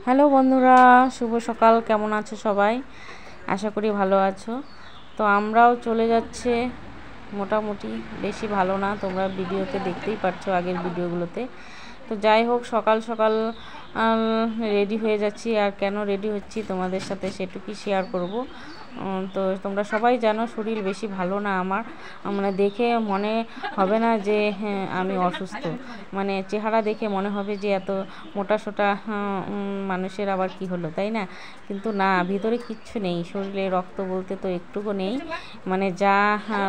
Hello বন্ধুরা, শুভ সকাল। কেমন আছো সবাই? আশা করি ভালো আছো। তো আমরাও চলে যাচ্ছে, মোটামুটি বেশি ভালো না, তোমরা ভিডিওতে দেখতেই পাচ্ছ আগের ভিডিওগুলোতে। তো যাই হোক, সকাল সকাল রেডি হয়ে যাচ্ছি। আর কেন রেডি হচ্ছি তোমাদের সাথে সেটুকুই শেয়ার করব। তো তোমরা সবাই জানো শরীর বেশি ভালো না আমার, মানে দেখে মনে হবে না যে হ্যাঁ আমি অসুস্থ, মানে চেহারা দেখে মনে হবে যে এত মোটা সোটা মানুষের আবার কি হলো, তাই না? কিন্তু না, ভিতরে কিচ্ছু নেই, শরীরে রক্ত বলতে তো একটুকু নেই, মানে যা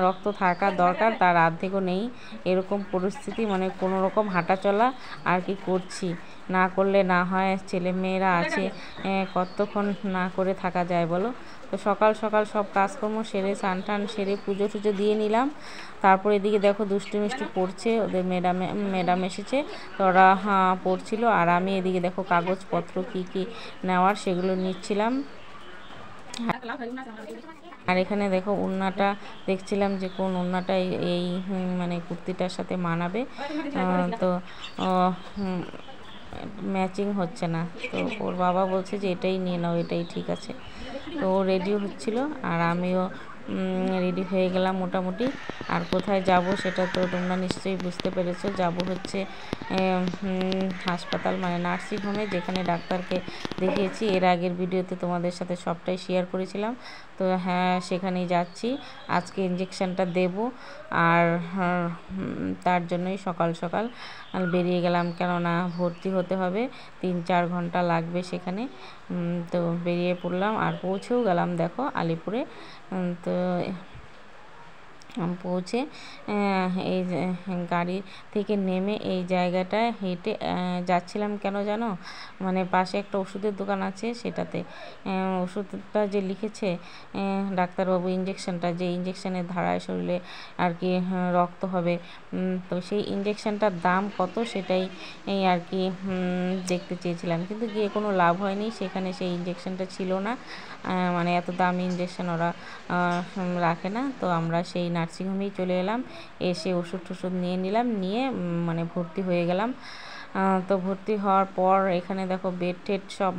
রক্ত থাকার দরকার তার অর্ধেকও নেই, এরকম পরিস্থিতি। মানে কোনো রকম হাঁটা চলা আর কি করছি, না করলে না হয়, ছেলে মেয়েরা আছে, কতক্ষণ না করে থাকা যায় বলো? তো সকাল সকাল সব কাজকর্ম সেরে স্নান টান সেরে পুজো টুজো দিয়ে নিলাম। তারপর এদিকে দেখো দুষ্টু মিষ্টি পড়ছে, ওদের ম্যাডাম এসেছে, তো ওরা পড়ছিল, আর আমি এদিকে দেখো কাগজপত্র কি কি নেওয়ার সেগুলো নিচ্ছিলাম। আর এখানে দেখো উন্নাটা দেখছিলাম যে কোন উন্নাটা এই মানে কুর্তিটার সাথে মানাবে। তো ম্যাচিং হচ্ছে না, তো ওর বাবা বলছে যে এটাই নিয়ে নাও, এটাই ঠিক আছে। তো ও রেডি হচ্ছিল আর আমিও রেডি হয়ে গেলাম মোটামুটি। আর কোথায় যাব সেটা তো তোমরা নিশ্চয়ই বুঝতে পেরেছো, যাব হচ্ছে হাসপাতাল, মানে নার্সিংহোমে, যেখানে ডাক্তারকে দেখিয়েছি। এর আগের ভিডিওতে তোমাদের সাথে সবটাই শেয়ার করেছিলাম। তো হ্যাঁ, সেখানেই যাচ্ছি, আজকে ইঞ্জেকশানটা দেব। আর তার জন্যই সকাল সকাল বেরিয়ে গেলাম, কেননা ভর্তি হতে হবে, 3-4 ঘন্টা লাগবে সেখানে। তো বেরিয়ে পড়লাম আর পৌঁছেও গেলাম দেখো আলিপুরে। তো পৌঁছে এই গাড়ি থেকে নেমে এই জায়গাটায় হেঁটে যাচ্ছিলাম, কেন জানো? মানে পাশে একটা ওষুধের দোকান আছে, সেটাতে ওষুধটা যে লিখেছে ডাক্তারবাবু, ইঞ্জেকশানটা, যে ইঞ্জেকশানের ধারায় শরীরে আর কি রক্ত হবে, তো সেই ইঞ্জেকশানটার দাম কত সেটাই আর কি দেখতে চেয়েছিলাম, কিন্তু গিয়ে কোনো লাভ হয়নি, সেখানে সেই ইঞ্জেকশানটা ছিল না। মানে এত দামি ইঞ্জেকশান ওরা রাখে না। তো আমরা সেই নার্সিংহোমেই চলে এলাম, এসে ওষুধ টষুধ নিয়ে নিলাম, নিয়ে মানে ভর্তি হয়ে গেলাম। তো ভর্তি হওয়ার পর এখানে দেখো বেড টেড সব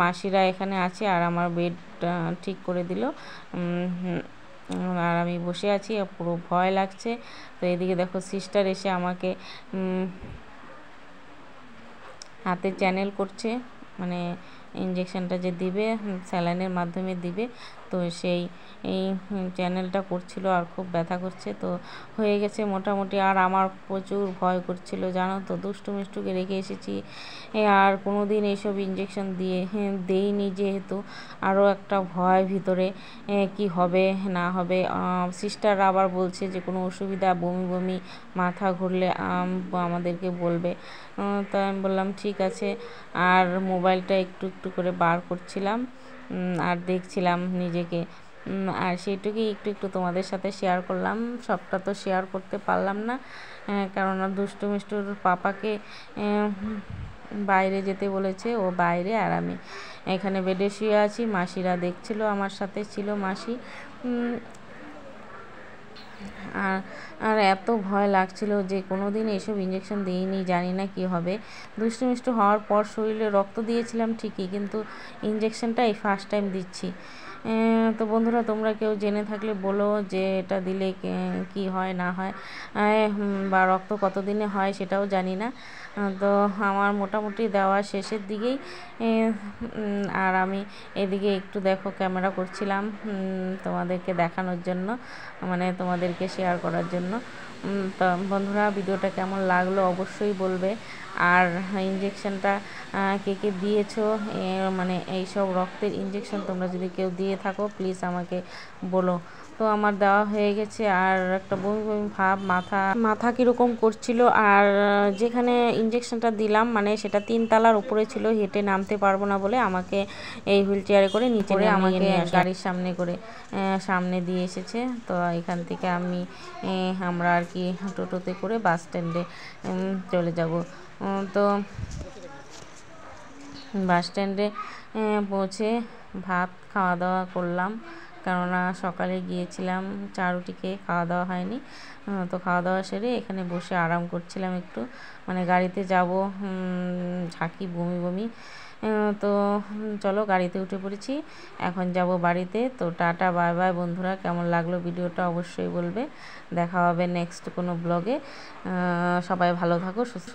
মাসিরা এখানে আছে, আর আমার বেড ঠিক করে দিল। আর আমি বসে আছি, পুরো ভয় লাগছে। তো এদিকে দেখো সিস্টার এসে আমাকে হাতে চ্যানেল করছে, মানে ইঞ্জেকশানটা যে দিবে স্যালাইনের মাধ্যমে দিবে, তো সেই এই চ্যানেলটা করছিল, আর খুব ব্যথা করছে। তো হয়ে গেছে মোটামুটি, আর আমার প্রচুর ভয় করছিল জানো তো, দুষ্টু মিষ্টুকে রেখে এসেছি, আর কোনো দিন এইসব ইঞ্জেকশন দেইনি যেহেতু, আরও একটা ভয় ভিতরে, কি হবে না হবে। সিস্টার আবার বলছে যে কোনো অসুবিধা, বমি বমি, মাথা ঘুরলে আমাদেরকে বলবে। তো আমি বললাম ঠিক আছে, আর মোবাইলটা একটু একটু করে বার করছিলাম আর দেখছিলাম নিজেকে, আর সেইটুকুই একটু একটু তোমাদের সাথে শেয়ার করলাম, সবটা তো শেয়ার করতে পারলাম না, কেননা দুষ্টু মিষ্টুর পাপাকে বাইরে যেতে বলেছে, ও বাইরে, আর আমি এখানে বেডে শুয়ে আছি। মাসিরা দেখছিল, আমার সাথে ছিল মাসি। আর আর এত ভয় লাগছিল যে কোনো দিন এইসব ইঞ্জেকশন দিইনি, জানি না কি হবে। দুষ্টু মিষ্টু হওয়ার পর শরীরে রক্ত দিয়েছিলাম ঠিকই, কিন্তু ইঞ্জেকশনটা এই ফার্স্ট টাইম দিচ্ছি। তো বন্ধুরা, তোমরা কেউ জেনে থাকলে বলো যে এটা দিলে কি হয় না হয়, বা রক্ত কতদিনে হয় সেটাও জানি না। তো আমার মোটামুটি দেওয়া শেষের দিকেই, আর আমি এদিকে একটু দেখো ক্যামেরা করছিলাম তোমাদেরকে দেখানোর জন্য, মানে তোমাদেরকে শেয়ার করার জন্য। তো বন্ধুরা, ভিডিওটা কেমন লাগলো অবশ্যই বলবে। আর ইঞ্জেকশনটা কে কে দিয়েছো, মানে এইসব রক্তের ইঞ্জেকশন তোমরা যদি কেউ দিয়ে থাকো প্লিজ আমাকে বলো। তো আমার দেওয়া হয়ে গেছে, আর একটা বমি বমি ভাব, মাথা কীরকম করছিল। আর যেখানে ইঞ্জেকশনটা দিলাম, মানে সেটা 3 তলার উপরে ছিল, হেঁটে নামতে পারবো না বলে আমাকে এই হুইল চেয়ারে করে নিচে আমাকে গাড়ির সামনে করে সামনে দিয়ে এসেছে। তো এখান থেকে আমরা আর কি টোটোতে করে বাস স্ট্যান্ডে চলে যাব। তো বাস স্ট্যান্ডে পৌঁছে ভাত খাওয়া দাওয়া করলাম, কেননা সকালে গিয়েছিলাম চা রুটি খেয়ে, খাওয়া দাওয়া হয়নি। তো খাওয়া দাওয়া সেরে এখানে বসে আরাম করছিলাম একটু, মানে গাড়িতে যাব, ঝাঁকি বমি বমি। তো চলো গাড়িতে উঠে পড়েছি, এখন যাব বাড়িতে। তো টাটা বাই বাই বন্ধুরা, কেমন লাগলো ভিডিওটা অবশ্যই বলবে। দেখা হবে নেক্সট কোনো ব্লগে। সবাই ভালো থাকো, সুস্থ